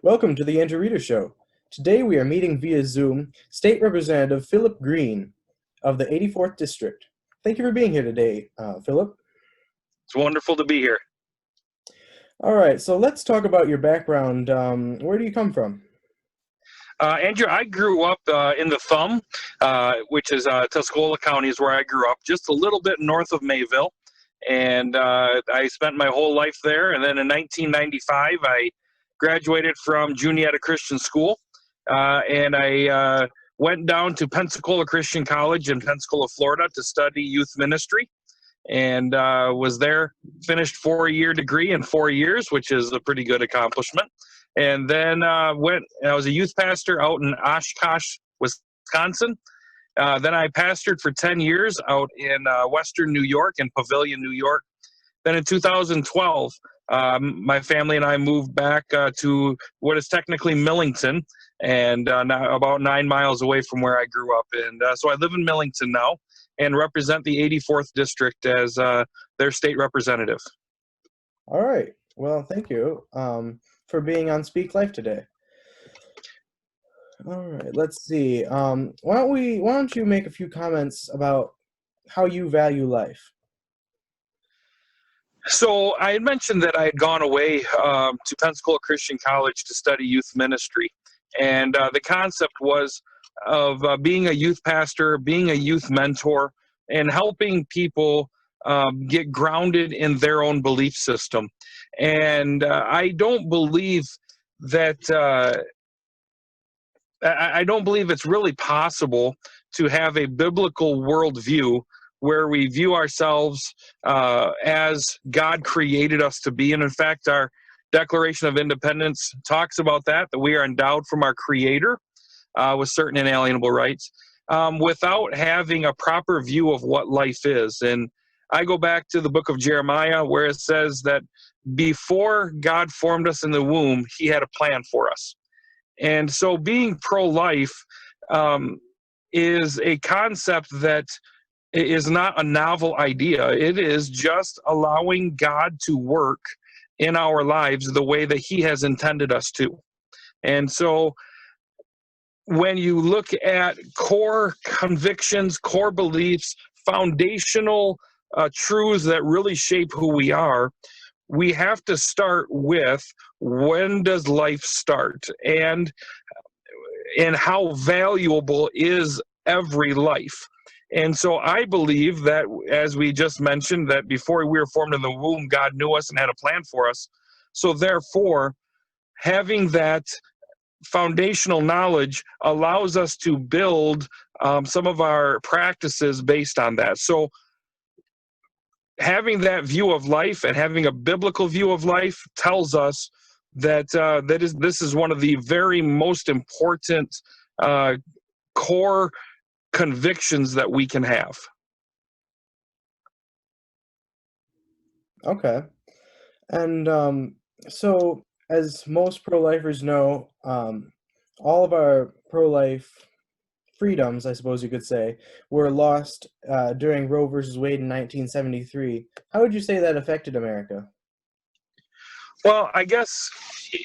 Welcome to the Andrew Reader Show. Today we are meeting via Zoom State Representative Philip Green of the 84th District. Thank you for being here today, Philip. It's wonderful to be here. All right, so let's talk about your background. Where do you come from? Andrew, I grew up in the Thumb, which is Tuscola County is where I grew up, just a little bit north of Mayville. And I spent my whole life there. And then in 1995, I graduated from Juniata Christian School. And I went down to Pensacola Christian College in Pensacola, Florida to study youth ministry. And was there, finished 4-year degree in 4 years, which is a pretty good accomplishment. And then I was a youth pastor out in Oshkosh, Wisconsin. Then I pastored for 10 years out in Western New York, in Pavilion, New York. Then in 2012, my family and I moved back to what is technically Millington, and now about 9 miles away from where I grew up. And so I live in Millington now and represent the 84th District as their state representative. All right. Well, thank you for being on Speak Life today. All right. Let's see. Why don't you make a few comments about how you value life? So I had mentioned that I had gone away to Pensacola Christian College to study youth ministry. And the concept was of being a youth pastor, being a youth mentor, and helping people get grounded in their own belief system. And I don't believe that I don't believe it's really possible to have a biblical worldview where we view ourselves as God created us to be. And in fact, our Declaration of Independence talks about that we are endowed from our Creator with certain inalienable rights, without having a proper view of what life is. And I go back to the book of Jeremiah, where it says that before God formed us in the womb, He had a plan for us. And so being pro-life is a concept that is not a novel idea. It is just allowing God to work in our lives the way that He has intended us to. And so when you look at core convictions, core beliefs, foundational truths that really shape who we are, we have to start with, when does life start? And how valuable is every life? And so I believe that, as we just mentioned, that before we were formed in the womb, God knew us and had a plan for us. So therefore, having that foundational knowledge allows us to build some of our practices based on that. So having that view of life and having a biblical view of life tells us that this is one of the very most important core convictions that we can have. Okay. And so, as most pro-lifers know, all of our pro-life freedoms, I suppose you could say, were lost during Roe versus Wade in 1973. How would you say that affected America? Well, I guess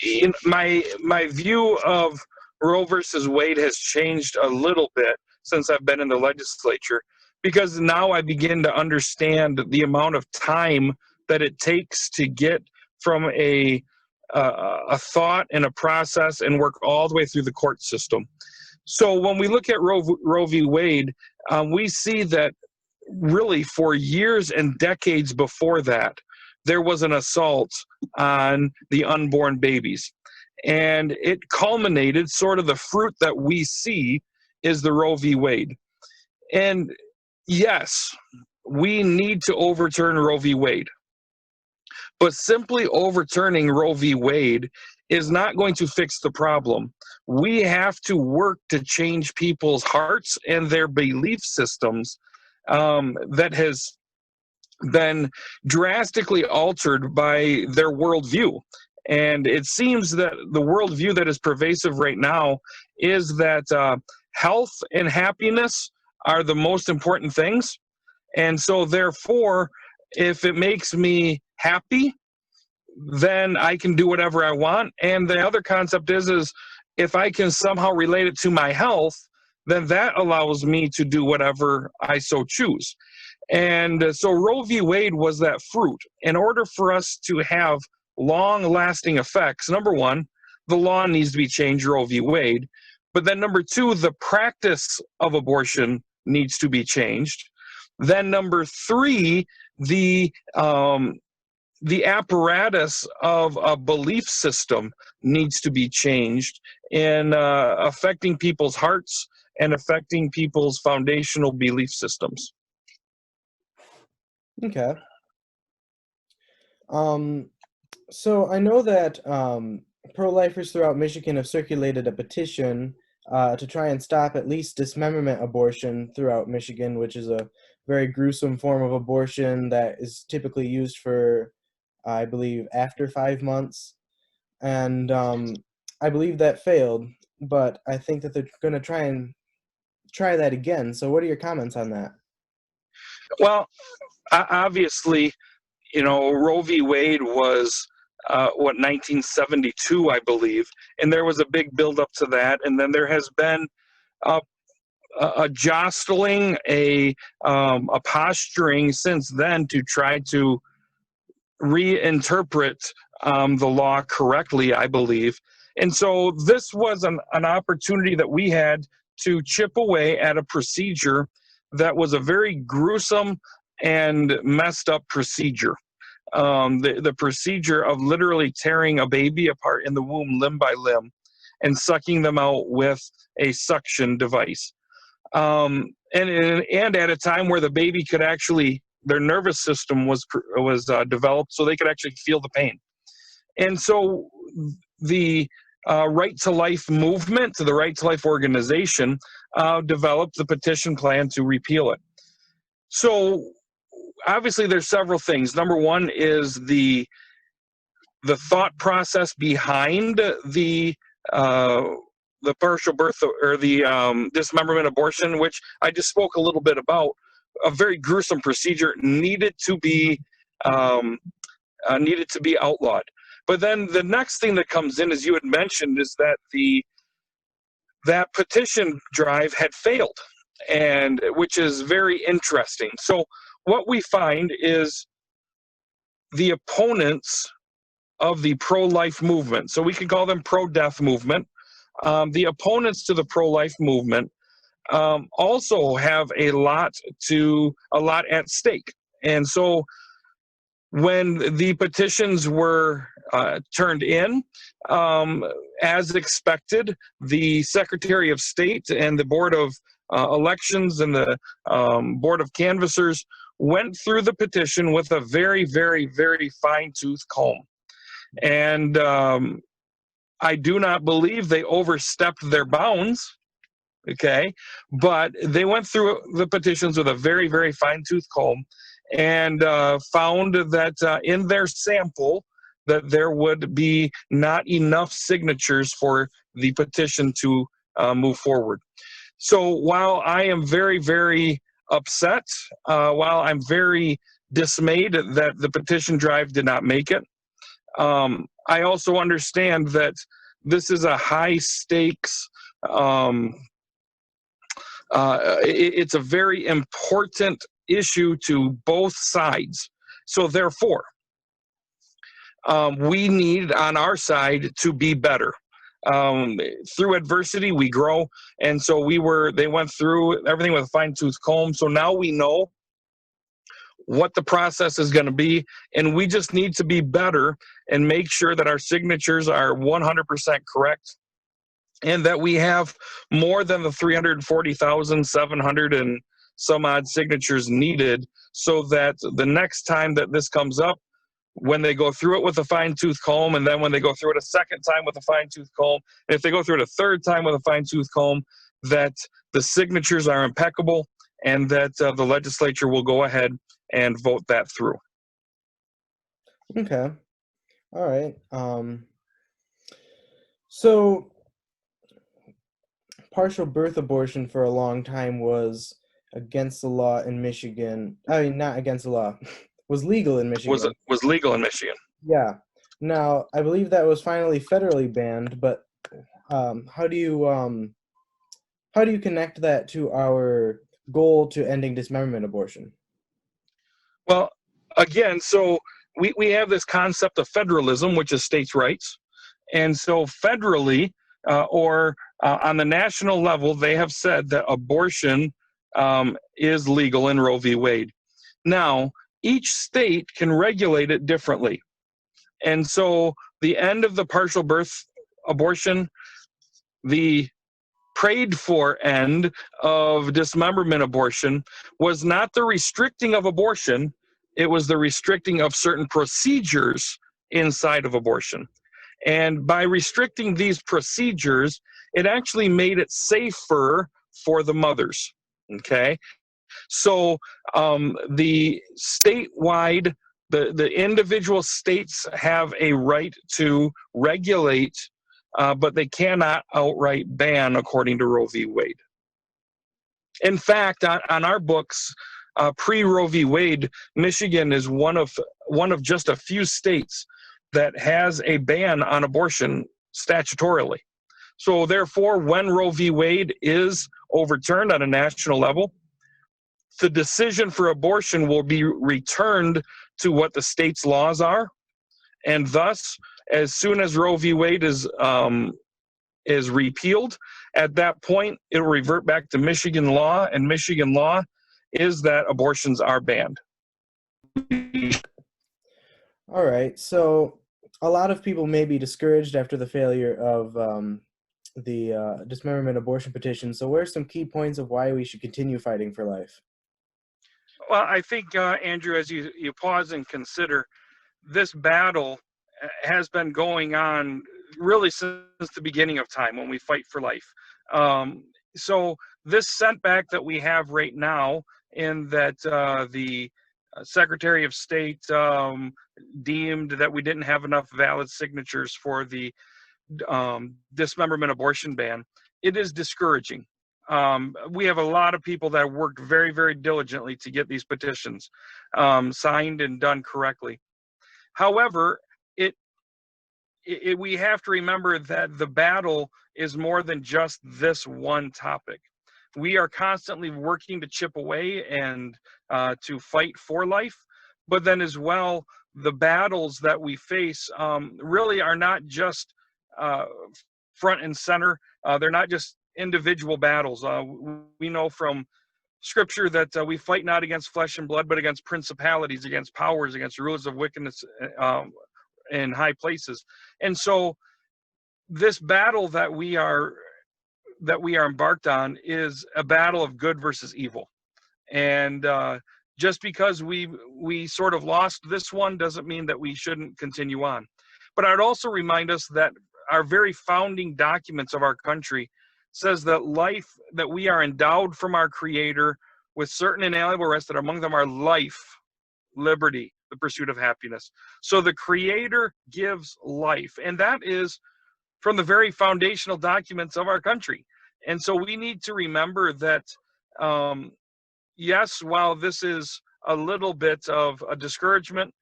in my view of Roe versus Wade has changed a little bit since I've been in the legislature, because now I begin to understand the amount of time that it takes to get from a thought and a process and work all the way through the court system. So when we look at Roe v. Wade, we see that really for years and decades before that, there was an assault on the unborn babies. And it culminated, sort of the fruit that we see is the Roe v. Wade. And yes, we need to overturn Roe v. Wade. But simply overturning Roe v. Wade is not going to fix the problem. We have to work to change people's hearts and their belief systems that has been drastically altered by their worldview. And it seems that the worldview that is pervasive right now is that health and happiness are the most important things. And so therefore, if it makes me happy, then I can do whatever I want. And the other concept is if I can somehow relate it to my health, then that allows me to do whatever I so choose. And so Roe v. Wade was that fruit. In order for us to have long lasting effects, number one, the law needs to be changed, Roe v. Wade. But then number two, the practice of abortion needs to be changed. Then number three, the apparatus of a belief system needs to be changed in affecting people's hearts and affecting people's foundational belief systems. Okay. So I know that pro-lifers throughout Michigan have circulated a petition to try and stop at least dismemberment abortion throughout Michigan, which is a very gruesome form of abortion that is typically used for, I believe, after 5 months. And I believe that failed, but I think that they're going to try that again. So what are your comments on that? Well, obviously, Roe v. Wade was 1972, I believe, and there was a big buildup to that, and then there has been a jostling, a posturing since then to try to reinterpret the law correctly, I believe. And so this was an opportunity that we had to chip away at a procedure that was a very gruesome and messed up procedure. The procedure of literally tearing a baby apart in the womb limb by limb and sucking them out with a suction device. And at a time where the baby could actually, their nervous system was developed so they could actually feel the pain. And so the Right to Life movement, the Right to Life organization, developed the petition plan to repeal it. So obviously there's several things. Number one is the thought process behind the partial birth or the dismemberment abortion, which I just spoke a little bit about. A very gruesome procedure needed to be outlawed. But then the next thing that comes in, as you had mentioned, is that that petition drive had failed, and which is very interesting. So what we find is the opponents of the pro-life movement, so we can call them pro-death movement, the opponents to the pro-life movement also have a lot at stake. And so when the petitions were turned in, as expected, the Secretary of State and the Board of Elections and the Board of Canvassers went through the petition with a very, very, very fine-tooth comb. And I do not believe they overstepped their bounds, okay? But they went through the petitions with a very, very fine-tooth comb and found that in their sample that there would be not enough signatures for the petition to move forward. So while I am very, very upset, while I'm very dismayed that the petition drive did not make it, I also understand that this is a high stakes, it's a very important issue to both sides. So therefore, we need on our side to be better. Through adversity, we grow. And so they went through everything with a fine-tooth comb. So now we know what the process is going to be, and we just need to be better and make sure that our signatures are 100% correct, and that we have more than the 340,700 and some odd signatures needed, so that the next time that this comes up, when they go through it with a fine-tooth comb, and then when they go through it a second time with a fine-tooth comb, and if they go through it a third time with a fine-tooth comb, that the signatures are impeccable, and that the legislature will go ahead and vote that through. Okay. All right. So partial birth abortion for a long time was against the law in Michigan. I mean, not against the law. Was legal in Michigan. Was legal in Michigan. Yeah. Now, I believe that was finally federally banned, but um, how do you um, how do you connect that to our goal to ending dismemberment abortion? Well, again, so we have this concept of federalism, which is states' rights. And so, federally, on the national level, they have said that abortion is legal in Roe v. Wade. Now, each state can regulate it differently. And so, the end of the partial birth abortion, the prayed for end of dismemberment abortion was not the restricting of abortion, it was the restricting of certain procedures inside of abortion. And by restricting these procedures, it actually made it safer for the mothers. Okay. So the statewide, the individual states have a right to regulate, but they cannot outright ban, according to Roe v. Wade. In fact, on our books, pre-Roe v. Wade, Michigan is one of just a few states that has a ban on abortion statutorily. So therefore, when Roe v. Wade is overturned on a national level, the decision for abortion will be returned to what the state's laws are, and thus, as soon as Roe v. Wade is repealed, at that point it will revert back to Michigan law, and Michigan law is that abortions are banned. All right, so a lot of people may be discouraged after the failure of the dismemberment abortion petition. So, what are some key points of why we should continue fighting for life? Well, I think, Andrew, as you pause and consider, this battle has been going on really since the beginning of time when we fight for life. So this setback that we have right now, in that the Secretary of State deemed that we didn't have enough valid signatures for the dismemberment abortion ban, it is discouraging. We have a lot of people that worked very, very diligently to get these petitions signed and done correctly. However, we have to remember that the battle is more than just this one topic. We are constantly working to chip away and to fight for life, but then as well, the battles that we face really are not just front and center. They're not just individual battles. We know from scripture that we fight not against flesh and blood, but against principalities, against powers, against rulers of wickedness in high places. And so this battle that we are embarked on is a battle of good versus evil. And just because we sort of lost this one doesn't mean that we shouldn't continue on. But I'd also remind us that our very founding documents of our country says that life, that we are endowed from our Creator with certain inalienable rights, that among them are life, liberty, the pursuit of happiness. So the Creator gives life, and that is from the very foundational documents of our country. And so we need to remember that, yes, while this is a little bit of a discouragement,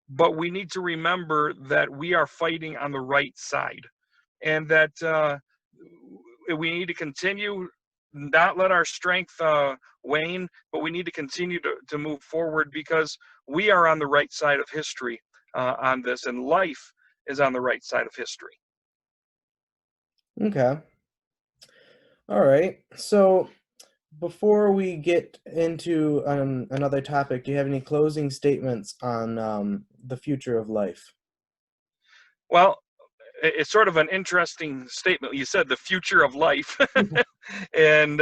but we need to remember that we are fighting on the right side, and that we need to continue, not let our strength wane, but we need to continue to move forward, because we are on the right side of history on this, and life is on the right side of history. Okay. All right. So, before we get into another topic, do you have any closing statements on the future of life? Well, it's sort of an interesting statement. You said the future of life. And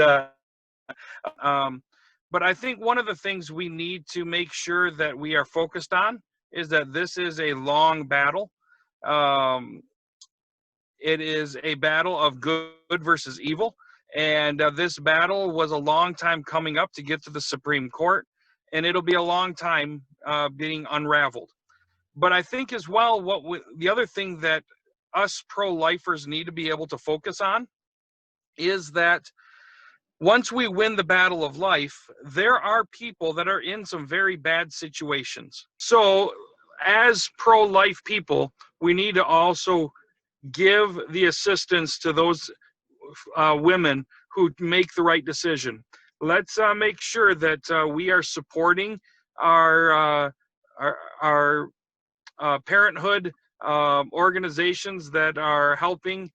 but I think one of the things we need to make sure that we are focused on is that this is a long battle. It is a battle of good versus evil, and this battle was a long time coming up to get to the Supreme Court, and it'll be a long time being unraveled. But I think as well, the other thing that us pro-lifers need to be able to focus on is that once we win the battle of life, there are people that are in some very bad situations. So as pro-life people, we need to also give the assistance to those women who make the right decision. Let's make sure that we are supporting our parenthood organizations that are helping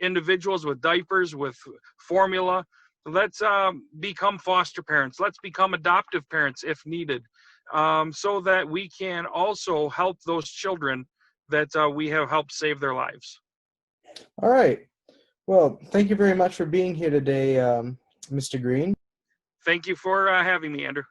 individuals with diapers, with formula. Let's become foster parents. Let's become adoptive parents if needed, so that we can also help those children that we have helped save their lives. All right. Well, thank you very much for being here today, Mr. Green. Thank you for having me, Andrew.